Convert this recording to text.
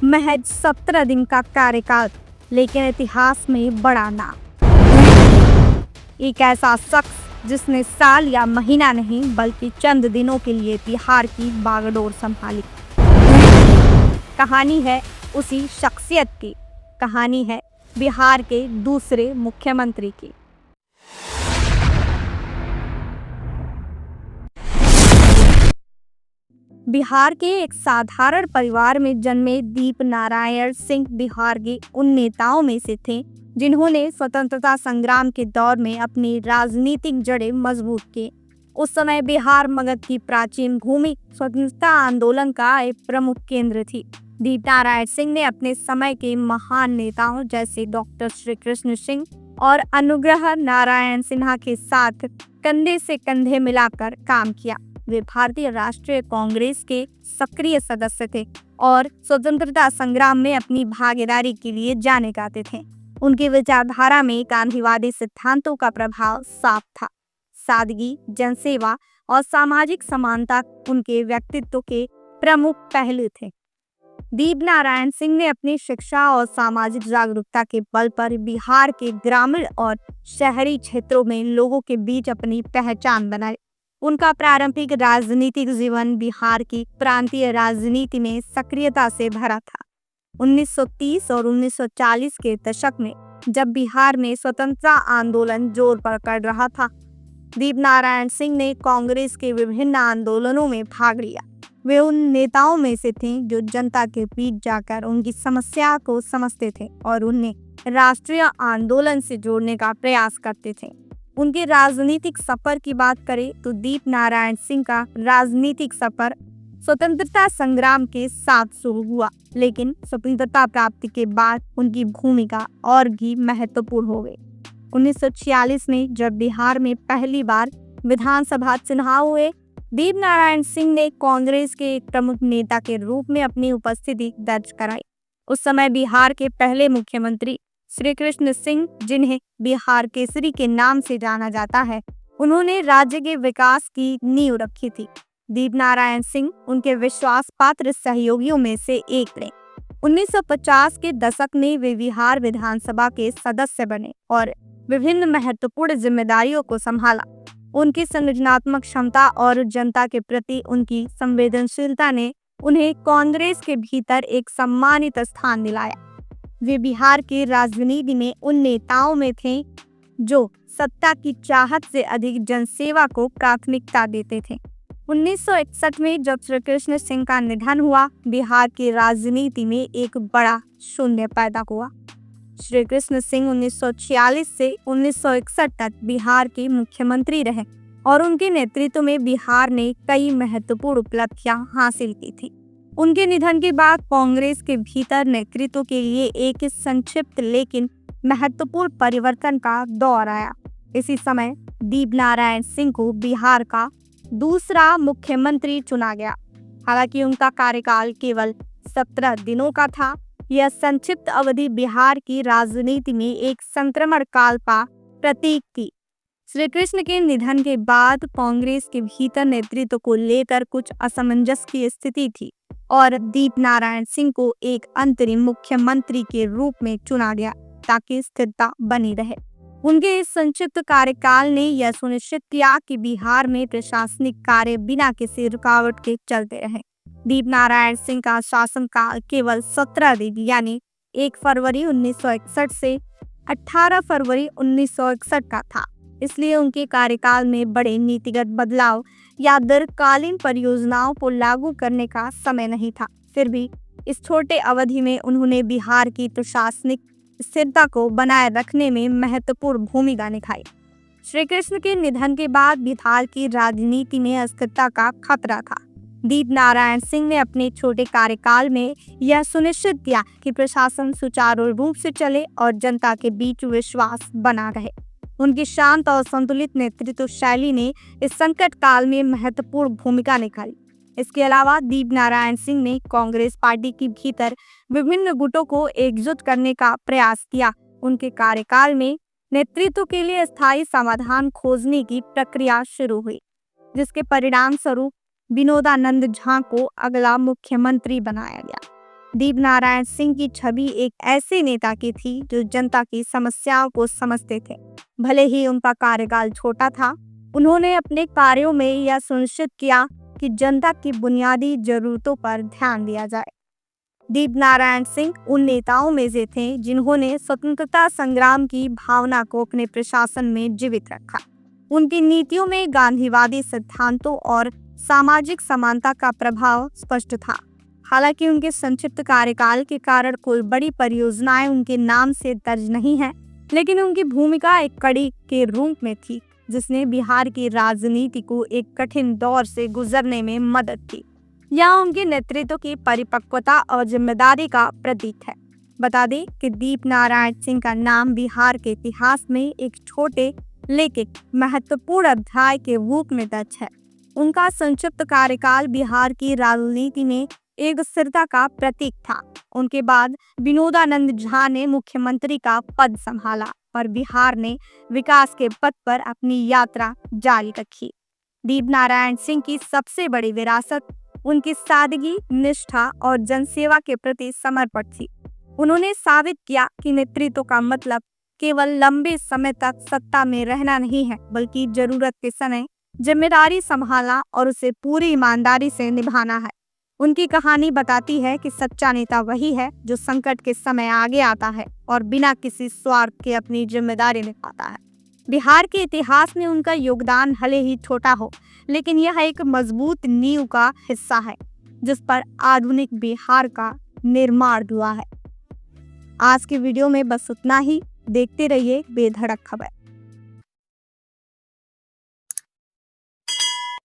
महज 17 दिन का कार्यकाल, लेकिन इतिहास में बड़ा नाम। एक ऐसा शख्स जिसने साल या महीना नहीं बल्कि चंद दिनों के लिए बिहार की बागडोर संभाली। कहानी है उसी शख्सियत की, कहानी है बिहार के दूसरे मुख्यमंत्री की। बिहार के एक साधारण परिवार में जन्मे दीप नारायण सिंह बिहार के उन नेताओं में से थे जिन्होंने स्वतंत्रता संग्राम के दौर में अपनी राजनीतिक जड़ें मजबूत की। उस समय बिहार मगध की प्राचीन भूमि स्वतंत्रता आंदोलन का एक प्रमुख केंद्र थी। दीप नारायण सिंह ने अपने समय के महान नेताओं जैसे डॉक्टर श्री कृष्ण सिंह और अनुग्रह नारायण सिन्हा के साथ कंधे से कंधे मिलाकर काम किया। वे भारतीय राष्ट्रीय कांग्रेस के सक्रिय सदस्य थे और स्वतंत्रता संग्राम में अपनी भागीदारी के लिए जाने जाते थे। उनकी विचारधारा में गांधीवादी सिद्धांतों का प्रभाव साफ था। सादगी, जनसेवा और सामाजिक समानता उनके व्यक्तित्व के प्रमुख पहलू थे। दीप नारायण सिंह ने अपनी शिक्षा और सामाजिक जागरूकता के बल पर बिहार के ग्रामीण और शहरी क्षेत्रों में लोगों के बीच अपनी पहचान बनाई। उनका प्रारंभिक राजनीतिक जीवन बिहार की प्रांतीय राजनीति में सक्रियता से भरा था। 1930 और 1940 के दशक में जब बिहार में स्वतंत्रता आंदोलन जोर पकड़ रहा था, दीप नारायण सिंह ने कांग्रेस के विभिन्न आंदोलनों में भाग लिया। वे उन नेताओं में से थे जो जनता के बीच जाकर उनकी समस्या को समझते थे और उन्हें राष्ट्रीय आंदोलन से जोड़ने का प्रयास करते थे। उनके राजनीतिक सफर की बात करें तो दीप नारायण सिंह का राजनीतिक सफर स्वतंत्रता संग्राम के साथ शुरू हुआ, लेकिन स्वतंत्रता प्राप्ति के बाद उनकी भूमिका और भी महत्वपूर्ण हो गई। 1946 में जब बिहार में पहली बार विधानसभा चुनाव हुए, दीप नारायण सिंह ने कांग्रेस के एक प्रमुख नेता के रूप में अपनी उपस्थिति दर्ज कराई। उस समय बिहार के पहले मुख्यमंत्री श्री कृष्ण सिंह, जिन्हें बिहार केसरी के नाम से जाना जाता है, उन्होंने राज्य के विकास की नींव रखी थी। दीप नारायण सिंह उनके विश्वास पात्र सहयोगियों में से एक थे। 1950 के दशक में वे बिहार विधानसभा के सदस्य बने और विभिन्न महत्वपूर्ण जिम्मेदारियों को संभाला। उनकी संगठनात्मक क्षमता और जनता के प्रति उनकी संवेदनशीलता ने उन्हें कांग्रेस के भीतर एक सम्मानित स्थान दिलाया। वे बिहार की राजनीति में उन नेताओं में थे जो सत्ता की चाहत से अधिक जनसेवा को प्राथमिकता देते थे। 1961 में जब श्री कृष्ण सिंह का निधन हुआ, बिहार की राजनीति में एक बड़ा शून्य पैदा हुआ। श्री कृष्ण सिंह 1946 से 1961 तक बिहार के मुख्यमंत्री रहे और उनके नेतृत्व में बिहार ने कई महत्वपूर्ण उपलब्धियां हासिल की थी। उनके निधन के बाद कांग्रेस के भीतर नेतृत्व के लिए एक संक्षिप्त लेकिन महत्वपूर्ण परिवर्तन का दौर आया। इसी समय दीप नारायण सिंह को बिहार का दूसरा मुख्यमंत्री चुना गया। हालांकि उनका कार्यकाल केवल 17 दिनों का था, यह संक्षिप्त अवधि बिहार की राजनीति में एक संक्रमण काल का प्रतीक थी। श्री कृष्ण के निधन के बाद कांग्रेस के भीतर नेतृत्व को लेकर कुछ असमंजस की स्थिति थी और दीप नारायण सिंह को एक अंतरिम मुख्यमंत्री के रूप में चुना गया ताकि स्थिरता बनी रहे। उनके इस संक्षिप्त कार्यकाल ने यह सुनिश्चित किया कि बिहार में प्रशासनिक कार्य बिना किसी रुकावट के चलते रहे। दीप नारायण सिंह का शासनकाल केवल 17 दिन यानी 1 फरवरी 1961 से 18 फरवरी 1961 का था। इसलिए उनके कार्यकाल में बड़े नीतिगत बदलाव या दीर्घकालीन परियोजनाओं को लागू करने का समय नहीं था। फिर भी इस छोटे अवधि में उन्होंने बिहार की प्रशासनिक स्थिरता को बनाए रखने में महत्वपूर्ण भूमिका निभाई। श्री कृष्ण के निधन के बाद बिहार की राजनीति में अस्थिरता का खतरा था। दीप नारायण सिंह ने अपने छोटे कार्यकाल में यह सुनिश्चित किया कि प्रशासन सुचारू रूप से चले और जनता के बीच विश्वास बना रहे। उनकी शांत और संतुलित नेतृत्व शैली ने इस संकट काल में महत्वपूर्ण भूमिका निभाई। इसके अलावा दीप नारायण सिंह ने कांग्रेस पार्टी के भीतर विभिन्न गुटों को एकजुट करने का प्रयास किया। उनके कार्यकाल में नेतृत्व के लिए स्थायी समाधान खोजने की प्रक्रिया शुरू हुई, जिसके परिणाम स्वरूप विनोदानंद झा को अगला मुख्यमंत्री बनाया गया। दीपनारायण सिंह की छवि एक ऐसे नेता की थी जो जनता की समस्याओं को समझते थे। भले ही उनका कार्यकाल छोटा था, उन्होंने अपने कार्यों में यह सुनिश्चित किया कि जनता की बुनियादी जरूरतों पर ध्यान दिया जाए। दीपनारायण सिंह उन नेताओं में से थे जिन्होंने स्वतंत्रता संग्राम की भावना को अपने प्रशासन में जीवित रखा। उनकी नीतियों में गांधीवादी सिद्धांतों और सामाजिक समानता का प्रभाव स्पष्ट था। हालांकि उनके संक्षिप्त कार्यकाल के कारण कोई बड़ी परियोजनाएं उनके नाम से दर्ज नहीं है, लेकिन उनकी भूमिका एक कड़ी के रूप में थी जिसने बिहार की राजनीति को एक कठिन दौर से गुजरने में मदद की। यह उनके नेतृत्व की परिपक्वता और जिम्मेदारी का प्रतीक है। बता दें कि दीपनारायण सिंह का नाम बिहार के इतिहास में एक छोटे लेकिन महत्वपूर्ण अध्याय के रूप में दर्ज है। उनका संक्षिप्त कार्यकाल बिहार की राजनीति में एक स्थिरता का प्रतीक था। उनके बाद विनोदानंद झा ने मुख्यमंत्री का पद संभाला और बिहार ने विकास के पथ पर अपनी यात्रा जारी रखी। दीपनारायण सिंह की सबसे बड़ी विरासत उनकी सादगी, निष्ठा और जनसेवा के प्रति समर्पण थी। उन्होंने साबित किया कि नेतृत्व का मतलब केवल लंबे समय तक सत्ता में रहना नहीं है, बल्कि जरूरत के समय जिम्मेदारी संभालना और उसे पूरी ईमानदारी से निभाना है। उनकी कहानी बताती है कि सच्चा नेता वही है जो संकट के समय आगे आता है और बिना किसी स्वार्थ के अपनी जिम्मेदारी निभाता है। बिहार के इतिहास में उनका योगदान भले ही छोटा हो, लेकिन यह एक मजबूत नींव का हिस्सा है जिस पर आधुनिक बिहार का निर्माण हुआ है। आज के वीडियो में बस उतना ही। देखते रहिए बेधड़क खबर।